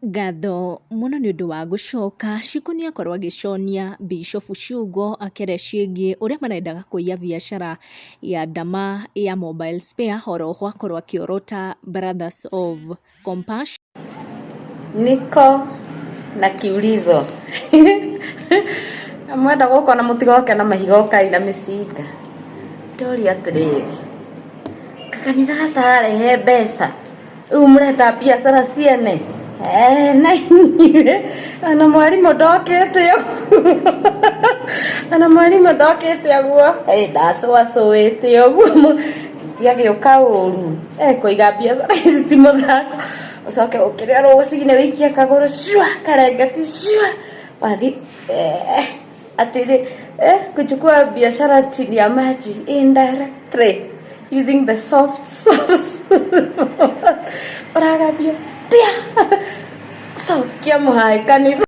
Ngatho muno ni undu wa gucoka. Shiku ni akorwo agiconia Bishop Ciugo akere ciĩgiĩ uria marendaga kũiya biashara ya Dama ya mobile spare, oroho akorwo akiorota Brothers of Compassion. Niko na kiulizo mwenda guko na mutigoke na mahigo kaina micinga ndoria atiriri kakanitha gatarehe mbeca riu mureta biashara ciene na inyuĩ ana mwarimu ndokete ana mwarimu ndokete aguo ndacwacũĩte ũguo tiagĩũka ũru kũiga biashara ici ti mũthako ucoke ũkĩrĩa rũcinĩ wĩikie kagũrũ shua karengeti shua wathi atiri kuchukua biashara chini ya maji indirectly using the soft sauce oragambia tia sokia muhai kanitha